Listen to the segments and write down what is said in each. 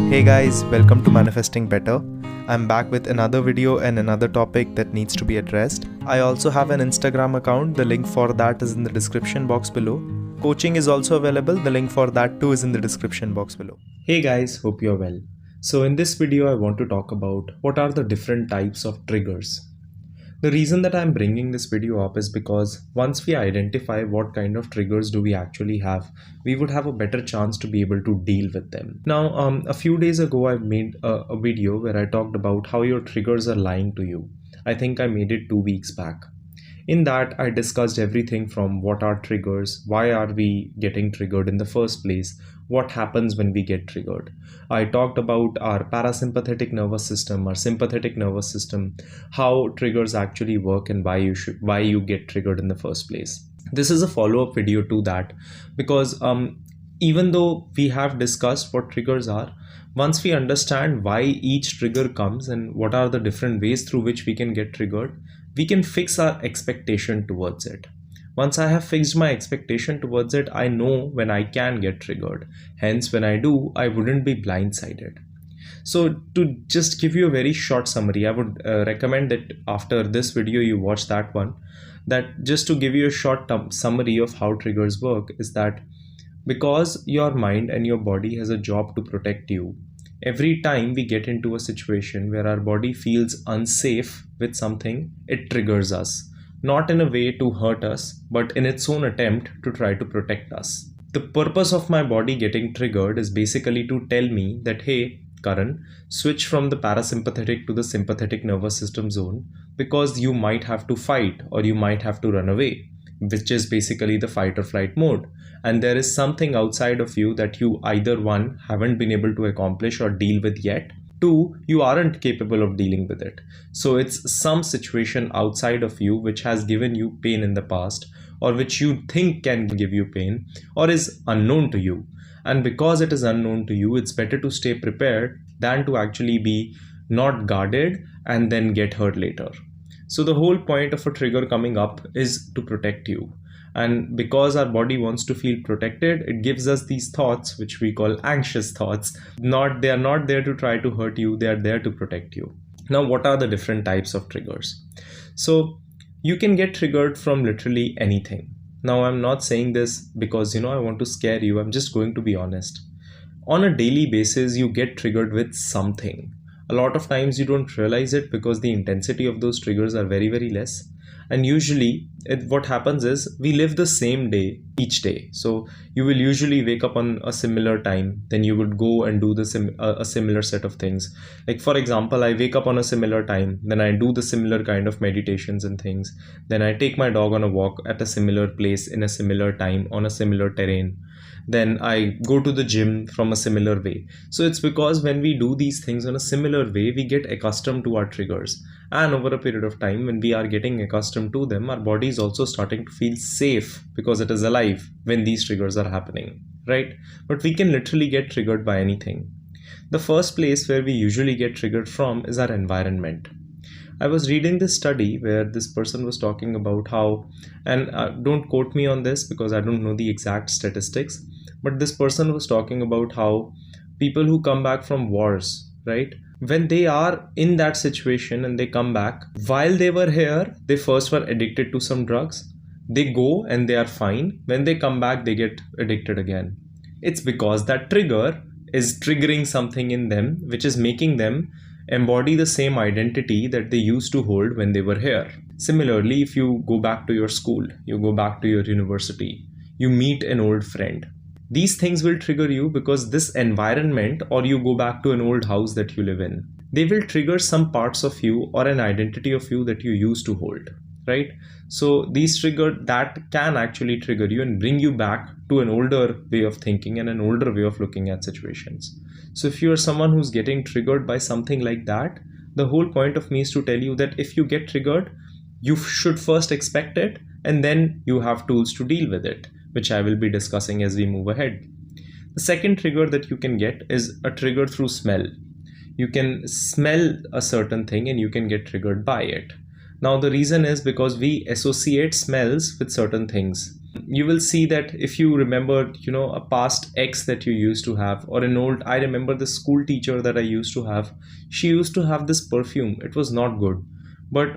Hey guys, welcome to Manifesting Better. I'm back with another video and another topic that needs to be addressed. I also have an Instagram account, the link for that is in the description box below. Coaching is also available, the link for that too is in the description box below. Hey guys, hope you're well. So in this video I want to talk about what are the different types of triggers. The reason that I'm bringing this video up is because once we identify what kind of triggers do we actually have, we would have a better chance to be able to deal with them. Now, a few days ago, I made a video where I talked about how your triggers are lying to you. I think I made it 2 weeks back. In that, I discussed everything from what are triggers, why are we getting triggered in the first place, what happens when we get triggered. I talked about our parasympathetic nervous system, our sympathetic nervous system, how triggers actually work and why you get triggered in the first place. This is a follow-up video to that because even though we have discussed what triggers are, once we understand why each trigger comes and what are the different ways through which we can get triggered, we can fix our expectation towards it. Once I have fixed my expectation towards it, I know when I can get triggered. Hence, when I do, I wouldn't be blindsided. So to just give you a very short summary, I would recommend that after this video, you watch that one. That just to give you a short summary of how triggers work is that because your mind and your body has a job to protect you, every time we get into a situation where our body feels unsafe with something, it triggers us. Not in a way to hurt us, but in its own attempt to try to protect us. The purpose of my body getting triggered is basically to tell me that, hey, Karan, switch from the parasympathetic to the sympathetic nervous system zone because you might have to fight or you might have to run away, which is basically the fight or flight mode. And there is something outside of you that you either one, haven't been able to accomplish or deal with yet, two, you aren't capable of dealing with it. So it's some situation outside of you which has given you pain in the past or which you think can give you pain or is unknown to you. And because it is unknown to you, it's better to stay prepared than to actually be not guarded and then get hurt later. So the whole point of a trigger coming up is to protect you. And because our body wants to feel protected, it gives us these thoughts, which we call anxious thoughts. They are not there to try to hurt you, they are there to protect you. Now, what are the different types of triggers? So you can get triggered from literally anything. Now, I'm not saying this because, I want to scare you. I'm just going to be honest. On a daily basis, you get triggered with something. A lot of times you don't realize it because the intensity of those triggers are very, very less. And usually what happens is we live the same day each day. So you will usually wake up on a similar time, then you would go and do a similar set of things. Like for example, I wake up on a similar time, then I do the similar kind of meditations and things. Then I take my dog on a walk at a similar place in a similar time on a similar terrain. Then I go to the gym from a similar way. So it's because when we do these things in a similar way, we get accustomed to our triggers. And over a period of time, when we are getting accustomed to them, our body is also starting to feel safe because it is alive when these triggers are happening, right? But we can literally get triggered by anything. The first place where we usually get triggered from is our environment. I was reading this study where this person was talking about how, and don't quote me on this because I don't know the exact statistics, but this person was talking about how people who come back from wars, right? When they are in that situation and they come back, while they were here, they first were addicted to some drugs. They go and they are fine. When they come back, they get addicted again. It's because that trigger is triggering something in them, which is making them embody the same identity that they used to hold when they were here. Similarly, if you go back to your school, you go back to your university, you meet an old friend. These things will trigger you because this environment, or you go back to an old house that you live in, they will trigger some parts of you or an identity of you that you used to hold, right? So these that can actually trigger you and bring you back to an older way of thinking and an older way of looking at situations. So if you are someone who's getting triggered by something like that, the whole point of me is to tell you that if you get triggered, you should first expect it and then you have tools to deal with it, which I will be discussing as we move ahead. The second trigger that you can get is a trigger through smell. You can smell a certain thing and you can get triggered by it. Now the reason is because we associate smells with certain things. You will see that if you remember, a past ex that you used to have, or an old, I remember the school teacher that I used to have, she used to have this perfume. It was not good, but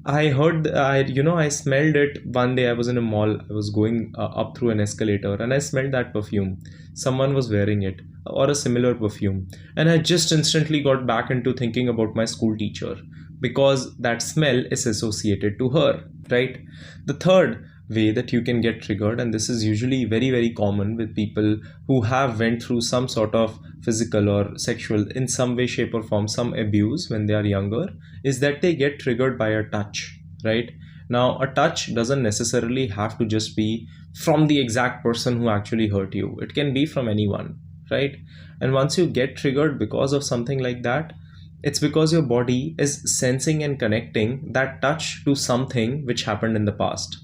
I heard, I smelled it one day. I was in a mall. I was going up through an escalator, and I smelled that perfume. Someone was wearing it, or a similar perfume, and I just instantly got back into thinking about my school teacher because that smell is associated to her, right? The third way that you can get triggered, and this is usually very very common with people who have went through some sort of physical or sexual, in some way shape or form, some abuse when they are younger, is that they get triggered by a touch, right? Now a touch doesn't necessarily have to just be from the exact person who actually hurt you. It can be from anyone, right? And once you get triggered because of something like that, it's because your body is sensing and connecting that touch to something which happened in the past.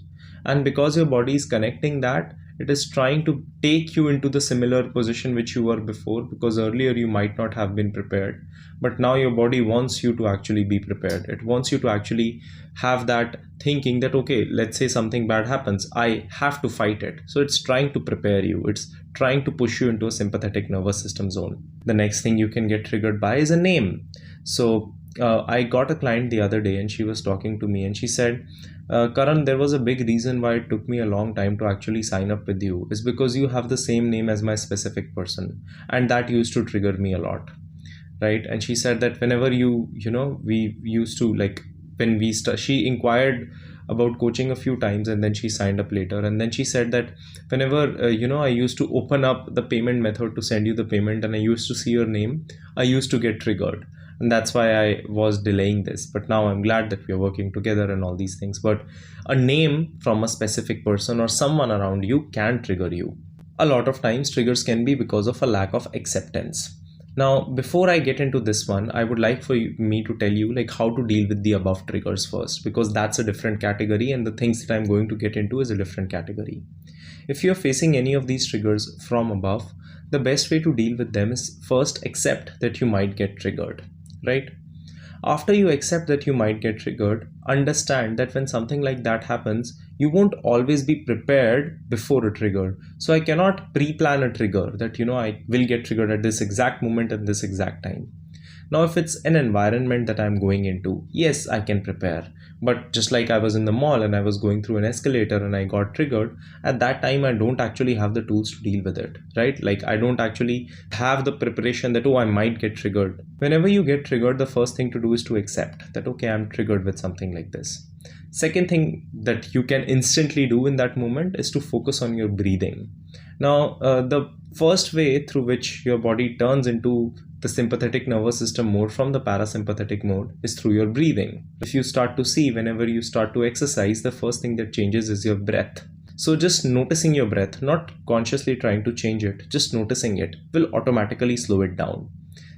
And because your body is connecting that, it is trying to take you into the similar position which you were before, because earlier you might not have been prepared, but now your body wants you to actually be prepared. It wants you to actually have that thinking that, okay, let's say something bad happens, I have to fight it. So it's trying to prepare you. It's trying to push you into a sympathetic nervous system zone. The next thing you can get triggered by is a name. So I got a client the other day, and she was talking to me, and she said, Karan, there was a big reason why it took me a long time to actually sign up with you, is because you have the same name as my specific person, and that used to trigger me a lot, right? And she said that whenever we used to, like, when she inquired about coaching a few times, and then she signed up later, and then she said that whenever I used to open up the payment method to send you the payment, and I used to see your name, I used to get triggered, and that's why I was delaying this. But now I'm glad that we are working together and all these things. But a name from a specific person or someone around you can trigger you. A lot of times triggers can be because of a lack of acceptance. Now, before I get into this one, I would like for me to tell you like how to deal with the above triggers first, because that's a different category, and the things that I'm going to get into is a different category. If you're facing any of these triggers from above, the best way to deal with them is first accept that you might get triggered, right? After you accept that you might get triggered, understand that when something like that happens, you won't always be prepared before a trigger. So I cannot pre-plan a trigger that, I will get triggered at this exact moment at this exact time. Now, if it's an environment that I'm going into, yes, I can prepare. But just like I was in the mall and I was going through an escalator and I got triggered, at that time, I don't actually have the tools to deal with it, right? Like I don't actually have the preparation that, oh, I might get triggered. Whenever you get triggered, the first thing to do is to accept that, okay, I'm triggered with something like this. Second thing that you can instantly do in that moment is to focus on your breathing. Now, the first way through which your body turns into the sympathetic nervous system mode from the parasympathetic mode is through your breathing. If you start to see, whenever you start to exercise, the first thing that changes is your breath. So just noticing your breath, not consciously trying to change it, just noticing it will automatically slow it down.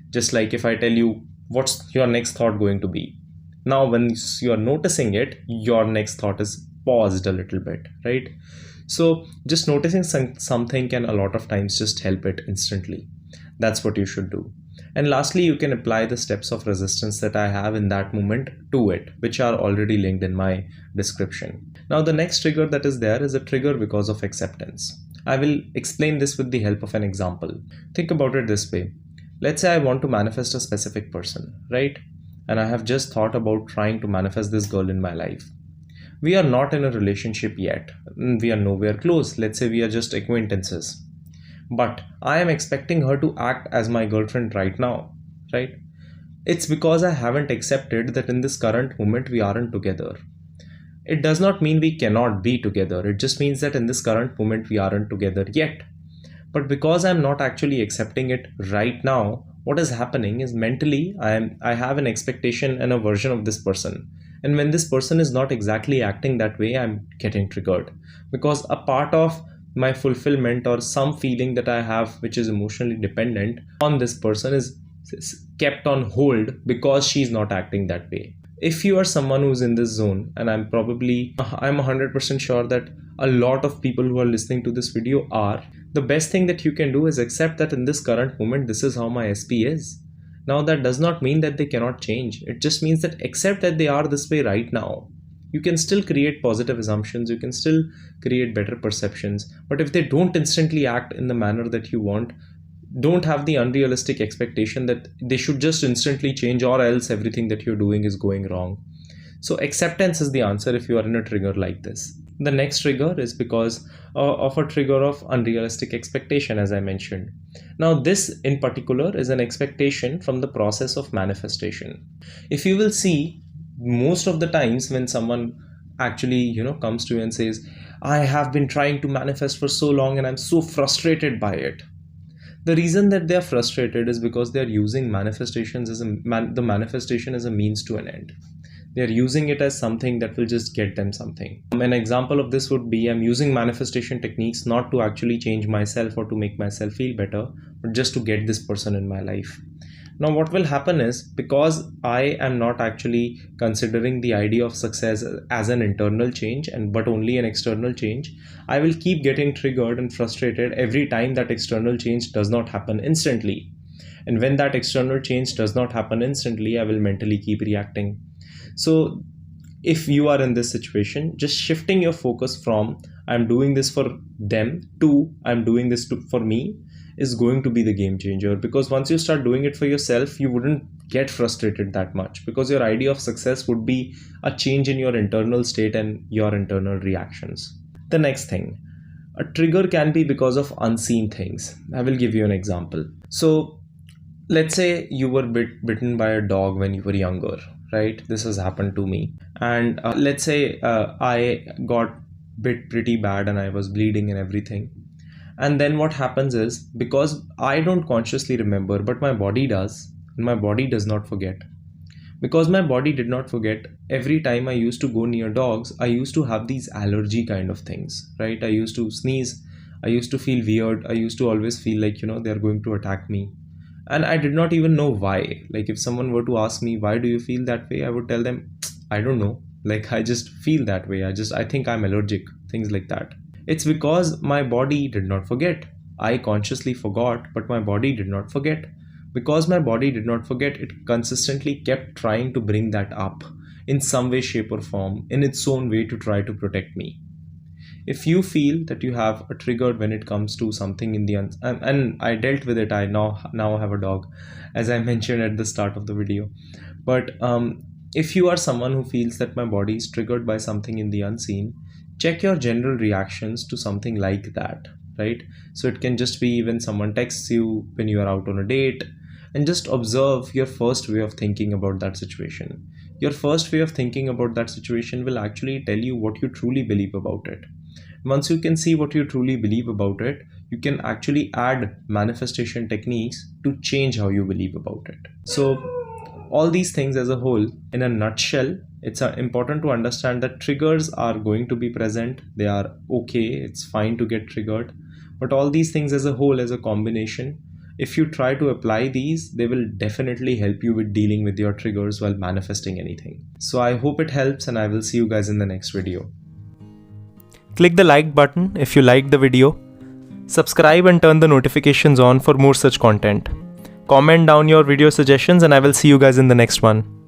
Just like if I tell you, what's your next thought going to be? Now, when you're noticing it, your next thought is paused a little bit, right? So just noticing something can a lot of times just help it instantly. That's what you should do. And lastly, you can apply the steps of resistance that I have in that moment to it, which are already linked in my description. Now, the next trigger that is there is a trigger because of acceptance. I will explain this with the help of an example. Think about it this way. Let's say I want to manifest a specific person, right? And I have just thought about trying to manifest this girl in my life. We are not in a relationship yet. We are nowhere close. Let's say we are just acquaintances. But I am expecting her to act as my girlfriend right now, right? It's because I haven't accepted that in this current moment we aren't together. It does not mean we cannot be together. It just means that in this current moment we aren't together yet. But because I'm not actually accepting it right now, what is happening is mentally I have an expectation and a version of this person. And when this person is not exactly acting that way, I'm getting triggered. Because a part of my fulfillment or some feeling that I have, which is emotionally dependent on this person, is kept on hold because she's not acting that way. If you are someone who's in this zone, and I'm 100% sure that a lot of people who are listening to this video are, the best thing that you can do is accept that in this current moment, this is how my SP is. Now, that does not mean that they cannot change. It just means that accept that they are this way right now. You can still create positive assumptions, you can still create better perceptions, but if they don't instantly act in the manner that you want, don't have the unrealistic expectation that they should just instantly change, or else everything that you're doing is going wrong. So acceptance is the answer if you are in a trigger like this. The next trigger is because of a trigger of unrealistic expectation, as I mentioned. Now this in particular is an expectation from the process of manifestation. If you will see, most of the times when someone actually comes to you and says, I have been trying to manifest for so long and I'm so frustrated by it, the reason that they are frustrated is because they are using manifestations as the manifestation as a means to an end. They are using it as something that will just get them something. An example of this would be, I'm using manifestation techniques not to actually change myself or to make myself feel better, but just to get this person in my life. Now what will happen is, because I am not actually considering the idea of success as an internal change but only an external change, I will keep getting triggered and frustrated every time that external change does not happen instantly. And when that external change does not happen instantly, I will mentally keep reacting. So if you are in this situation, just shifting your focus from I'm doing this for them to I'm doing this for me is going to be the game changer. Because once you start doing it for yourself, you wouldn't get frustrated that much, because your idea of success would be a change in your internal state and your internal reactions. The next thing, a trigger can be because of unseen things. I will give you an example. So let's say you were bitten by a dog when you were younger, right? This has happened to me. And let's say I got bit pretty bad and I was bleeding and everything. And then what happens is, because I don't consciously remember, but my body does, and my body does not forget. Because my body did not forget, every time I used to go near dogs, I used to have these allergy kind of things, right? I used to sneeze, I used to feel weird, I used to always feel like, they're going to attack me. And I did not even know why. Like if someone were to ask me, why do you feel that way? I would tell them, I don't know. Like I just feel that way. I think I'm allergic, things like that. It's because my body did not forget. I consciously forgot, but my body did not forget. Because my body did not forget, it consistently kept trying to bring that up in some way, shape or form, in its own way, to try to protect me. If you feel that you have a trigger when it comes to something in the and I dealt with it, I now have a dog, as I mentioned at the start of the video. But if you are someone who feels that my body is triggered by something in the unseen, check your general reactions to something like that, right? So it can just be when someone texts you, when you are out on a date, and just observe your first way of thinking about that situation. Your first way of thinking about that situation will actually tell you what you truly believe about it. Once you can see what you truly believe about it, you can actually add manifestation techniques to change how you believe about it. So all these things as a whole, in a nutshell, it's important to understand that triggers are going to be present. They are okay. It's fine to get triggered. But all these things as a whole, as a combination, if you try to apply these, they will definitely help you with dealing with your triggers while manifesting anything. So I hope it helps, and I will see you guys in the next video. Click the like button if you liked the video. Subscribe and turn the notifications on for more such content. Comment down your video suggestions, and I will see you guys in the next one.